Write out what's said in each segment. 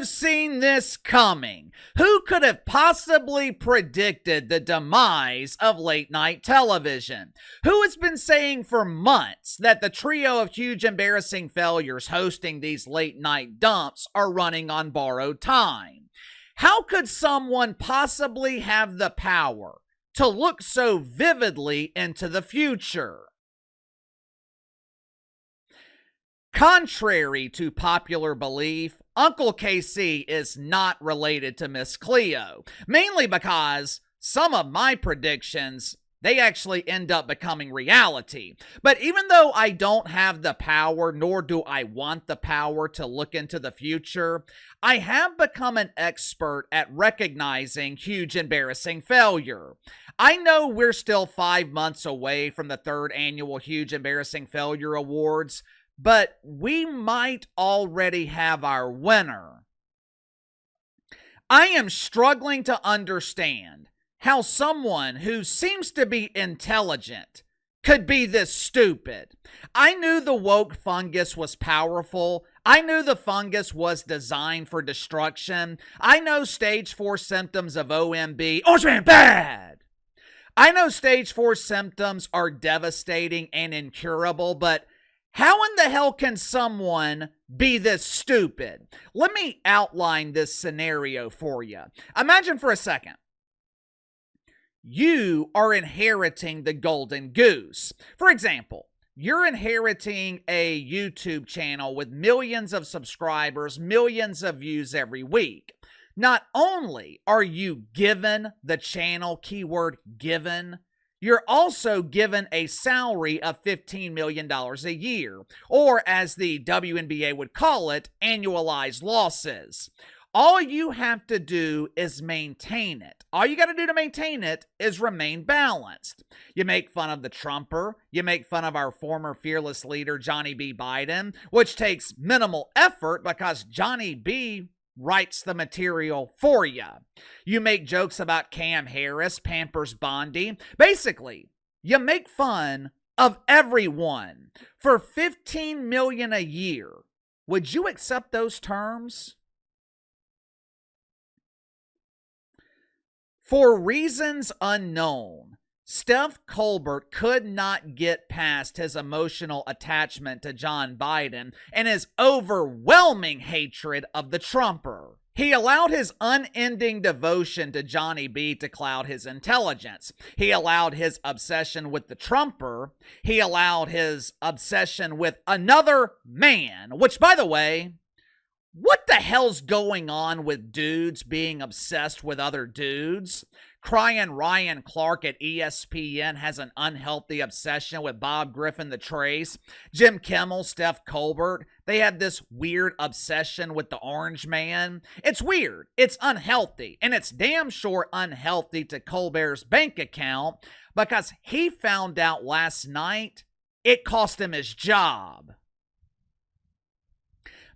have seen this coming? Who could have possibly predicted the demise of late night television? Who has been saying for months that the trio of huge embarrassing failures hosting these late night dumps are running on borrowed time? How could someone possibly have the power to look so vividly into the future? Contrary to popular belief, Uncle KC is not related to Miss Cleo, mainly because some of my predictions, they actually end up becoming reality. But even though I don't have the power, nor do I want the power to look into the future, I have become an expert at recognizing huge embarrassing failure. I know we're still 5 months away from the 3rd annual Huge Embarrassing Failure Awards, but we might already have our winner. I am struggling to understand how someone who seems to be intelligent could be this stupid. I knew the woke fungus was powerful. I knew the fungus was designed for destruction. I know stage 4 symptoms of OMB, Orange Man bad. I know stage 4 symptoms are devastating and incurable, but how in the hell can someone be this stupid? Let me outline this scenario for you. Imagine for a second, you are inheriting the golden goose. For example, you're inheriting a YouTube channel with millions of subscribers, millions of views every week. Not only are you given the channel, keyword given, you're also given a salary of $15 million a year, or as the WNBA would call it, annualized losses. All you have to do is maintain it. All you got to do to maintain it is remain balanced. You make fun of the Trumper. You make fun of our former fearless leader, Johnny B. Biden, which takes minimal effort because Johnny B. writes the material for you. You make jokes about Cam Harris, Pampers Bondi. Basically, you make fun of everyone. For $15 million a year, would you accept those terms? For reasons unknown, Steph Colbert could not get past his emotional attachment to John Biden and his overwhelming hatred of the Trumper. He allowed his unending devotion to Johnny B to cloud his intelligence. He allowed his obsession with the Trumper. He allowed his obsession with another man, which, by the way, what the hell's going on with dudes being obsessed with other dudes? Crying Ryan Clark at ESPN has an unhealthy obsession with Bob Griffin the Trace. Jim Kimmel, Steph Colbert, they have this weird obsession with the Orange Man. It's weird, it's unhealthy, and it's damn sure unhealthy to Colbert's bank account because he found out last night it cost him his job.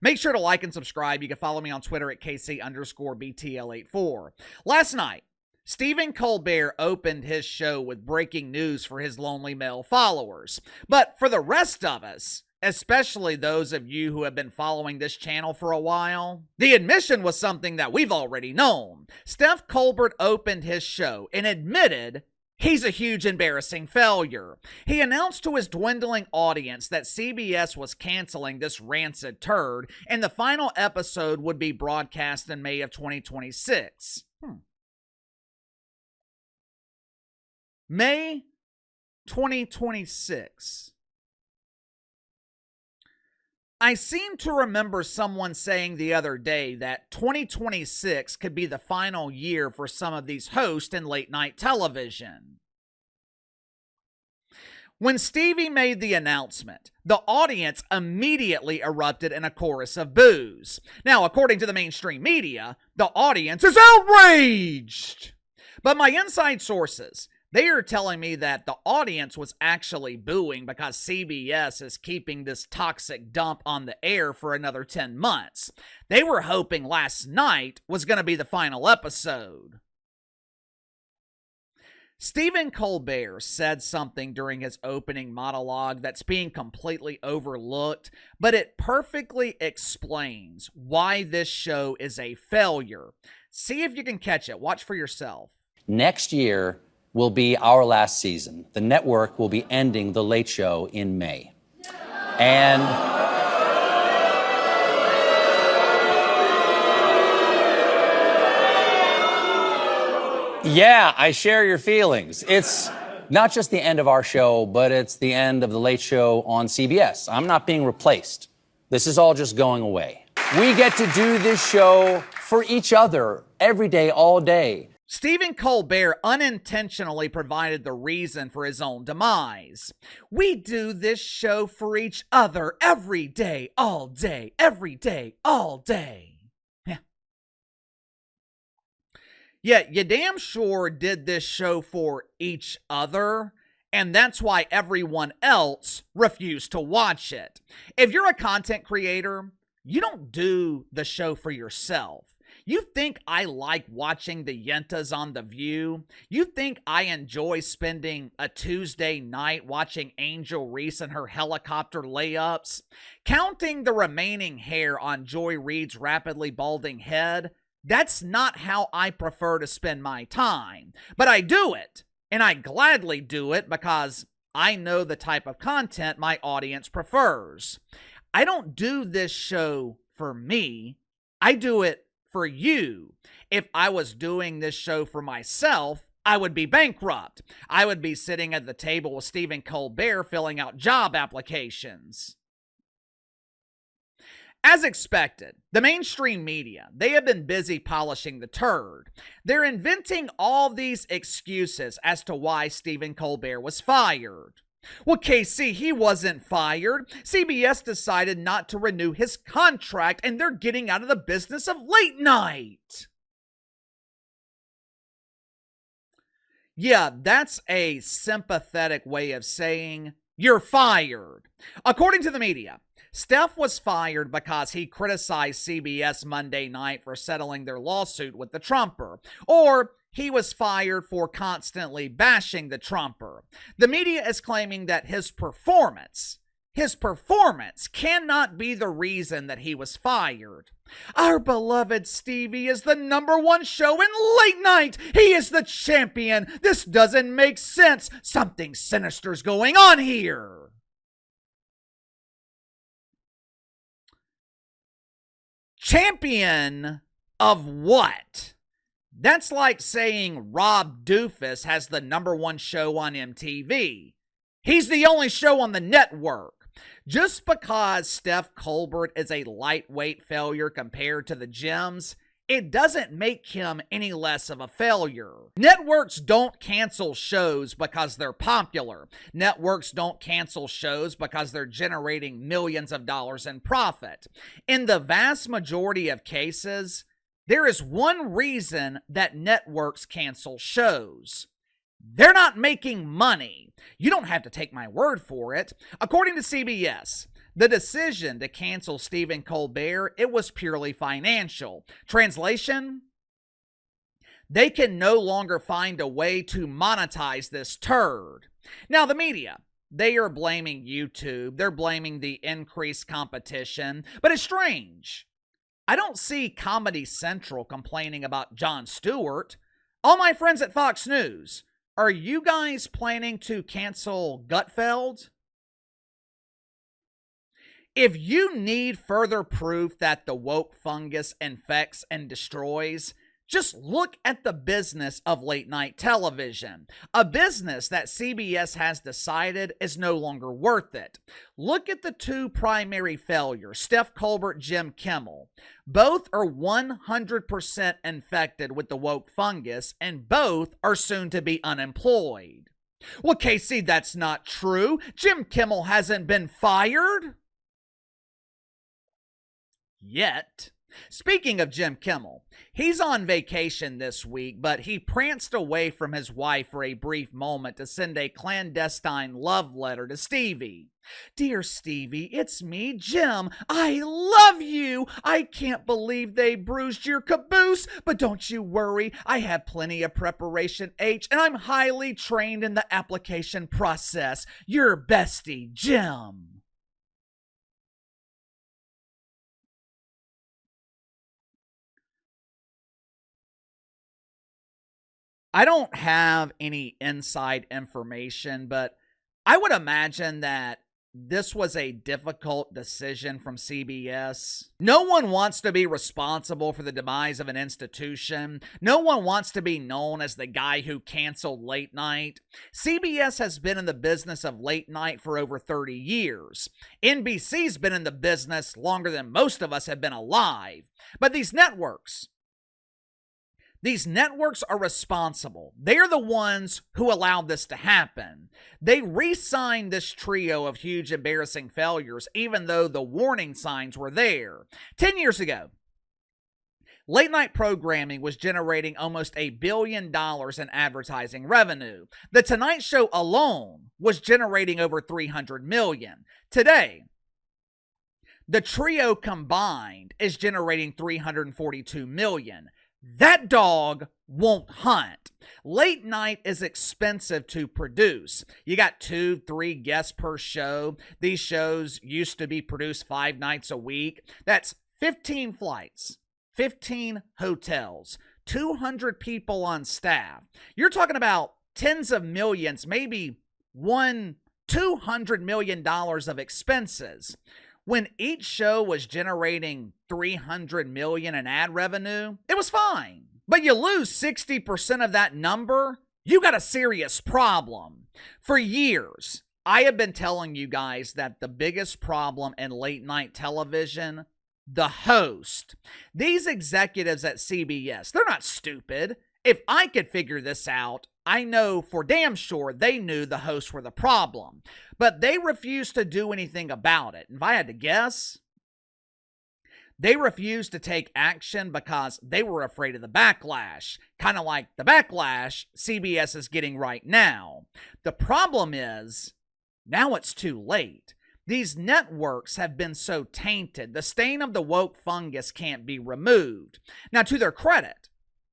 Make sure to like and subscribe. You can follow me on Twitter at KC_BTL84. Last night, Stephen Colbert opened his show with breaking news for his lonely male followers. But for the rest of us, especially those of you who have been following this channel for a while, the admission was something that we've already known. Steph Colbert opened his show and admitted he's a huge embarrassing failure. He announced to his dwindling audience that CBS was canceling this rancid turd and the final episode would be broadcast in May of 2026. May 2026. I seem to remember someone saying the other day that 2026 could be the final year for some of these hosts in late night television. When Stevie made the announcement, the audience immediately erupted in a chorus of boos. Now, according to the mainstream media, the audience is outraged. But my inside sources, they are telling me that the audience was actually booing because CBS is keeping this toxic dump on the air for another 10 months. They were hoping last night was going to be the final episode. Stephen Colbert said something during his opening monologue that's being completely overlooked, but it perfectly explains why this show is a failure. See if you can catch it. Watch for yourself. Next year will be our last season. The network will be ending The Late Show in May. And yeah, I share your feelings. It's not just the end of our show, but it's the end of The Late Show on CBS. I'm not being replaced. This is all just going away. We get to do this show for each other every day, all day. Stephen Colbert unintentionally provided the reason for his own demise. We do this show for each other every day, all day, every day, all day. Yeah, you damn sure did this show for each other, and that's why everyone else refused to watch it. If you're a content creator, you don't do the show for yourself. You think I like watching the Yentas on The View? You think I enjoy spending a Tuesday night watching Angel Reese and her helicopter layups? Counting the remaining hair on Joy Reid's rapidly balding head? That's not how I prefer to spend my time. But I do it, and I gladly do it because I know the type of content my audience prefers. I don't do this show for me. I do it for you. If I was doing this show for myself, I would be bankrupt. I would be sitting at the table with Stephen Colbert filling out job applications. As expected, the mainstream media, they have been busy polishing the turd. They're inventing all these excuses as to why Stephen Colbert was fired. Well, KC, he wasn't fired. CBS decided not to renew his contract, and they're getting out of the business of late night. Yeah, that's a sympathetic way of saying you're fired. According to the media, Steph was fired because he criticized CBS Monday night for settling their lawsuit with the Trumper, or he was fired for constantly bashing the Trumper. The media is claiming that his performance cannot be the reason that he was fired. Our beloved Stevie is the #1 show in late night. He is the champion. This doesn't make sense. Something sinister's going on here. Champion of what? That's like saying Rob Doofus has the #1 show on MTV. He's the only show on the network. Just because Steph Colbert is a lightweight failure compared to the gems, it doesn't make him any less of a failure. Networks don't cancel shows because they're popular. Networks don't cancel shows because they're generating millions of dollars in profit. In the vast majority of cases, there is one reason that networks cancel shows. They're not making money. You don't have to take my word for it. According to CBS, the decision to cancel Stephen Colbert, it was purely financial. Translation? They can no longer find a way to monetize this turd. Now, the media, they are blaming YouTube. They're blaming the increased competition. But it's strange. I don't see Comedy Central complaining about Jon Stewart. All my friends at Fox News, are you guys planning to cancel Gutfeld? If you need further proof that the woke fungus infects and destroys, just look at the business of late night television, a business that CBS has decided is no longer worth it. Look at the two primary failures, Steph Colbert, Jimmy Kimmel. Both are 100% infected with the woke fungus, and both are soon to be unemployed. Well, Casey, that's not true. Jimmy Kimmel hasn't been fired yet. Speaking of Jim Kimmel, he's on vacation this week, but he pranced away from his wife for a brief moment to send a clandestine love letter to Stevie. Dear Stevie, it's me, Jim. I love you. I can't believe they bruised your caboose, but don't you worry. I have plenty of preparation H, and I'm highly trained in the application process. Your bestie, Jim. I don't have any inside information, but I would imagine that this was a difficult decision from CBS. No one wants to be responsible for the demise of an institution. No one wants to be known as the guy who canceled late night. CBS has been in the business of late night for over 30 years. NBC's been in the business longer than most of us have been alive. But these networks are responsible. They're the ones who allowed this to happen. They re-signed this trio of huge, embarrassing failures, even though the warning signs were there. 10 years ago, late night programming was generating almost $1 billion in advertising revenue. The Tonight Show alone was generating over $300 million. Today, the trio combined is generating $342 million. That dog won't hunt. Late night is expensive to produce. You got 2-3 guests per show. These shows used to be produced 5 nights a week. That's 15 flights, 15 hotels, 200 people on staff. You're talking about tens of millions, maybe $200 million of expenses. When each show was generating $300 million in ad revenue, it was fine. But you lose 60% of that number, you got a serious problem. For years, I have been telling you guys that the biggest problem in late night television, the host. These executives at CBS, they're not stupid. If I could figure this out, I know for damn sure they knew the hosts were the problem, but they refused to do anything about it. And if I had to guess, they refused to take action because they were afraid of the backlash, kind of like the backlash CBS is getting right now. The problem is, now it's too late. These networks have been so tainted, the stain of the woke fungus can't be removed. Now, to their credit,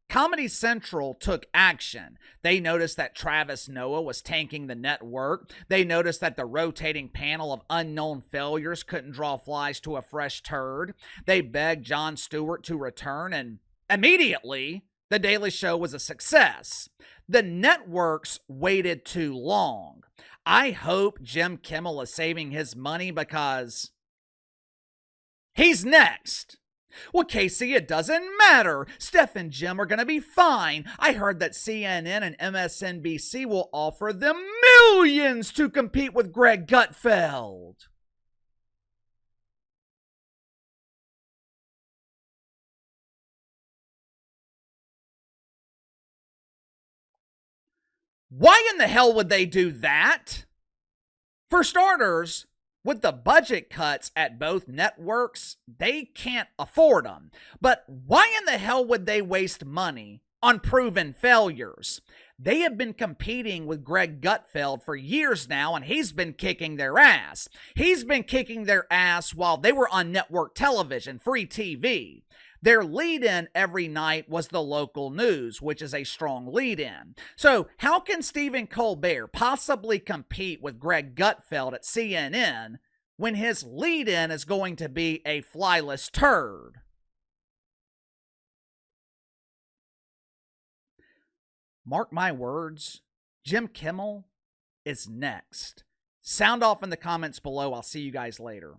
Comedy Central took action. They noticed that Travis Noah was tanking the network. They noticed that the rotating panel of unknown failures couldn't draw flies to a fresh turd. They begged Jon Stewart to return, and immediately, The Daily Show was a success. The networks waited too long. I hope Jim Kimmel is saving his money because he's next. Well, Casey, it doesn't matter. Steph and Jim are going to be fine. I heard that CNN and MSNBC will offer them millions to compete with Greg Gutfeld. Why in the hell would they do that? For starters, with the budget cuts at both networks, they can't afford them. But why in the hell would they waste money on proven failures? They have been competing with Greg Gutfeld for years now, and he's been kicking their ass. He's been kicking their ass while they were on network television, free TV. Their lead-in every night was the local news, which is a strong lead-in. So how can Stephen Colbert possibly compete with Greg Gutfeld at CNN when his lead-in is going to be a flyless turd? Mark my words, Jim Kimmel is next. Sound off in the comments below. I'll see you guys later.